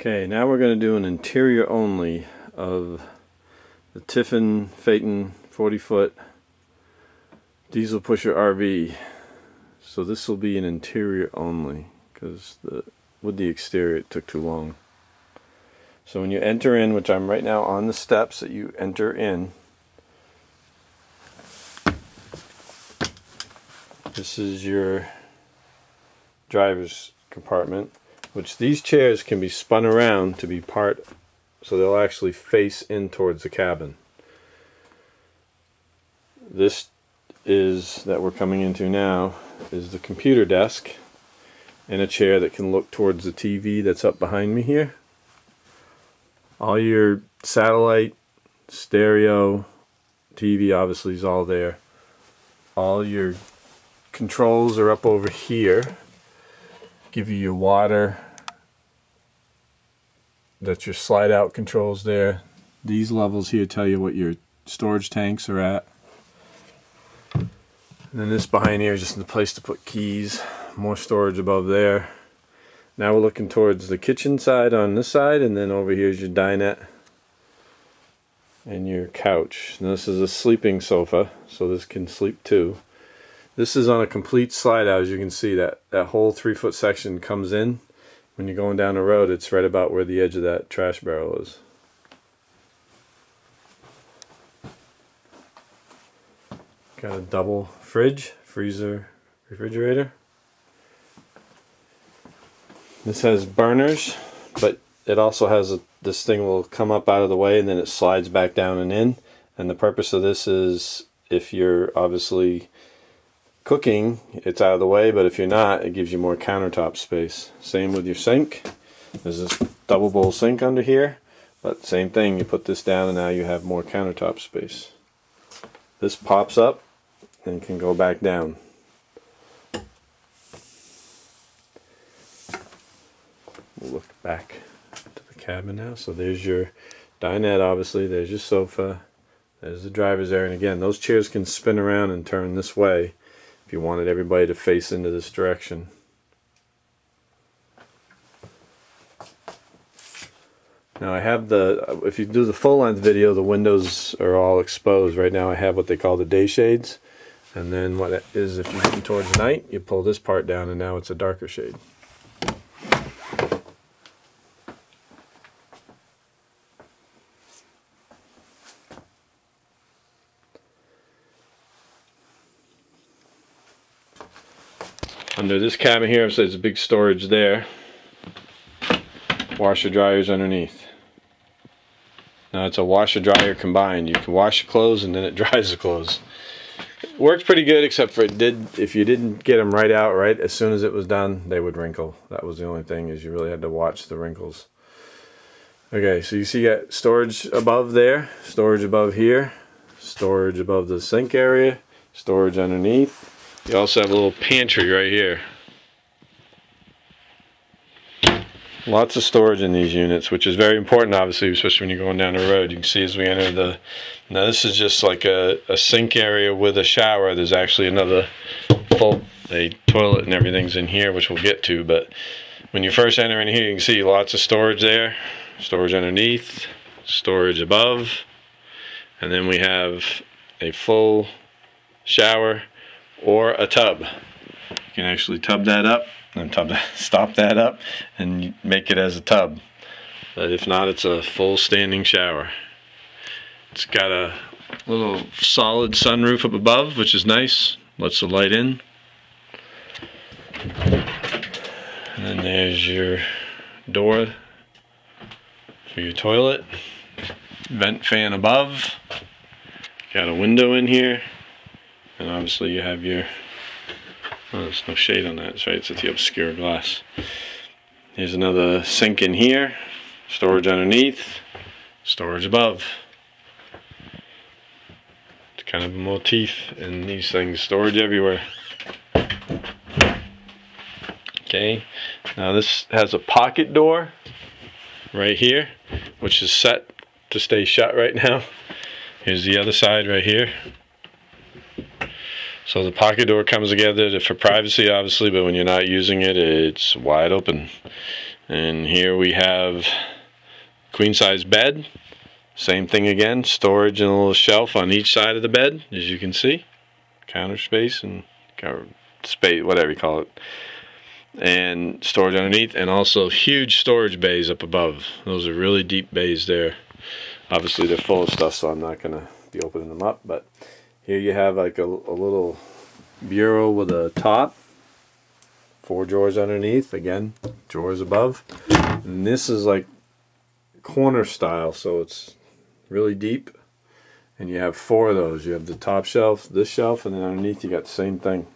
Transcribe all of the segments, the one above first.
Okay, now we're going to do an interior only of the Tiffan Phaeton 40-foot diesel pusher RV. So this will be an interior only because with the exterior it took too long. So when you enter in, which I'm right now on the steps that you enter in, this is your driver's compartment, which these chairs can be spun around to be part, so they'll actually face in towards the cabin. This is, that we're coming into now, is the computer desk and a chair that can look towards the TV that's up behind me here. All your satellite, stereo, TV obviously is all there. All your controls are up over here. Give you your water. That's your slide out controls there. These levels here tell you what your storage tanks are at. And then this behind here is just the place to put keys. More storage above there. Now we're looking towards the kitchen side on this side, and then over here is your dinette and your couch. Now this is a sleeping sofa, so this can sleep too. This is on a complete slide out. As you can see, that whole 3-foot section comes in. When you're going down the road, it's right about where the edge of that trash barrel is. Got a double fridge, freezer, refrigerator. This has burners, but it also has this thing will come up out of the way and then it slides back down and in. And the purpose of this is if you're obviously cooking, it's out of the way, but if you're not, it gives you more countertop space. Same with your sink. There's this double bowl sink under here, but same thing, you put this down and now you have more countertop space. This pops up and can go back down. We'll look back to the cabin now. So there's your dinette, obviously, there's your sofa, there's the driver's area, and again, those chairs can spin around and turn this way if you wanted everybody to face into this direction. Now I have if you do the full length video, the windows are all exposed. Right now I have what they call the day shades, and then what it is, if you're getting towards night, you pull this part down and now it's a darker shade. Under this cabin here, so there's a big storage there. Washer dryers underneath. Now it's a washer dryer combined. You can wash your clothes and then it dries the clothes. It works pretty good, except for if you didn't get them right out right as soon as it was done, they would wrinkle. That was the only thing, is you really had to watch the wrinkles. Okay, so you see you got storage above there, storage above here, storage above the sink area, storage underneath. You also have a little pantry right here. Lots of storage in these units, which is very important, obviously, especially when you're going down the road. You can see as we enter now this is just like a sink area with a shower. There's actually another full toilet and everything's in here, which we'll get to. But when you first enter in here, you can see lots of storage there. Storage underneath, storage above. And then we have a full shower or a tub. You can actually tub that up and stop that up and make it as a tub. But if not, it's a full standing shower. It's got a little solid sunroof up above, which is nice, lets the light in. And then there's your door for your toilet. Vent fan above. Got a window in here. And obviously you have your, well, there's no shade on that, that's right, it's the obscure glass. Here's another sink in here, storage underneath, storage above. It's kind of a motif in these things, storage everywhere. Okay, now this has a pocket door right here, which is set to stay shut right now. Here's the other side right here. So the pocket door comes together for privacy, obviously, but when you're not using it, it's wide open. And here we have queen size bed. Same thing again, storage and a little shelf on each side of the bed, as you can see. Counter space and space, whatever you call it. And storage underneath, and also huge storage bays up above. Those are really deep bays there. Obviously they're full of stuff, so I'm not going to be opening them up, but here you have like a little bureau with a top, 4 drawers underneath, again drawers above, and this is like corner style, so it's really deep, and you have 4 of those. You have the top shelf, this shelf, and then underneath you got the same thing.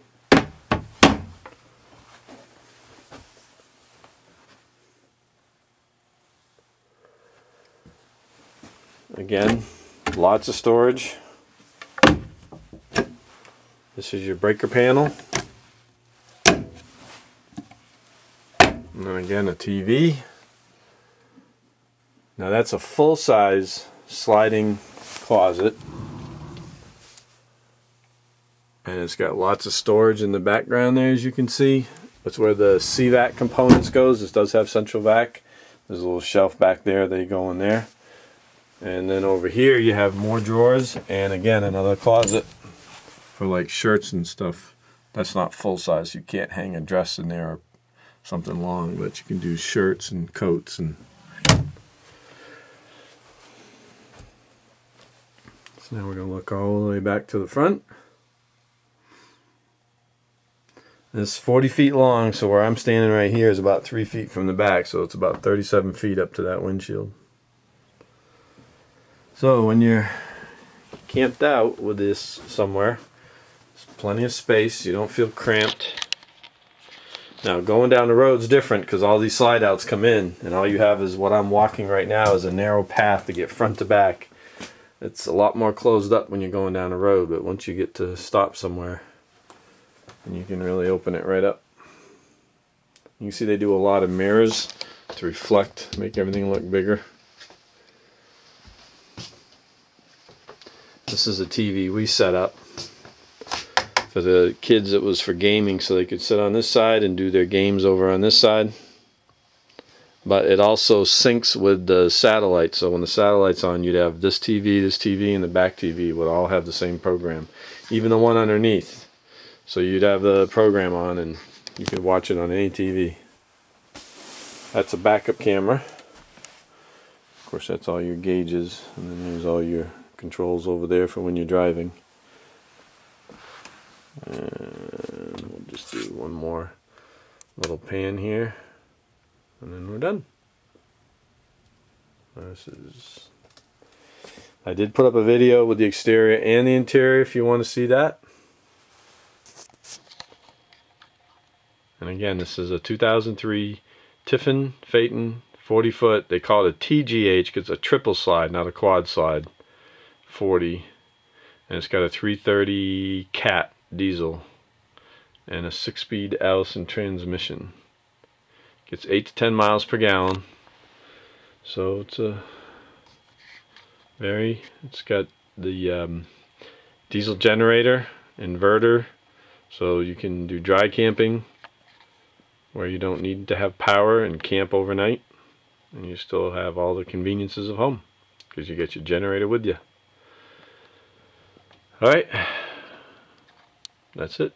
Again, lots of storage. This is your breaker panel. And then again, a TV. Now that's a full-size sliding closet. And it's got lots of storage in the background there, as you can see. That's where the CVAC components goes. This does have central vac. There's a little shelf back there, they go in there. And then over here you have more drawers, and again another closet for like shirts and stuff. That's not full size, you can't hang a dress in there or something long, but you can do shirts and coats. And so now we're going to look all the way back to the front. It's 40 feet long, so where I'm standing right here is about 3 feet from the back, so it's about 37 feet up to that windshield. So when you're camped out with this somewhere, there's plenty of space, you don't feel cramped. Now going down the road's different because all these slide outs come in, and all you have is what I'm walking right now is a narrow path to get front to back. It's a lot more closed up when you're going down the road, but once you get to stop somewhere, and you can really open it right up. You can see they do a lot of mirrors to reflect, make everything look bigger. This is a TV we set up. For the kids, it was for gaming, so they could sit on this side and do their games over on this side. But it also syncs with the satellite, so when the satellite's on, you'd have this TV, and the back TV would all have the same program. Even the one underneath. So you'd have the program on and you could watch it on any TV. That's a backup camera. Of course, that's all your gauges, and then there's all your controls over there for when you're driving. And we'll just do one more little pan here, and then we're done. I did put up a video with the exterior and the interior if you want to see that. And again, this is a 2003 Tiffan Phaeton 40 foot. They call it a TGH because it's a triple slide, not a quad slide. 40, and it's got a 330 cat diesel and a 6-speed Allison transmission. Gets 8 to 10 miles per gallon, so it's it's got the diesel generator, inverter, so you can do dry camping where you don't need to have power and camp overnight, and you still have all the conveniences of home because you get your generator with you. Alright, that's it.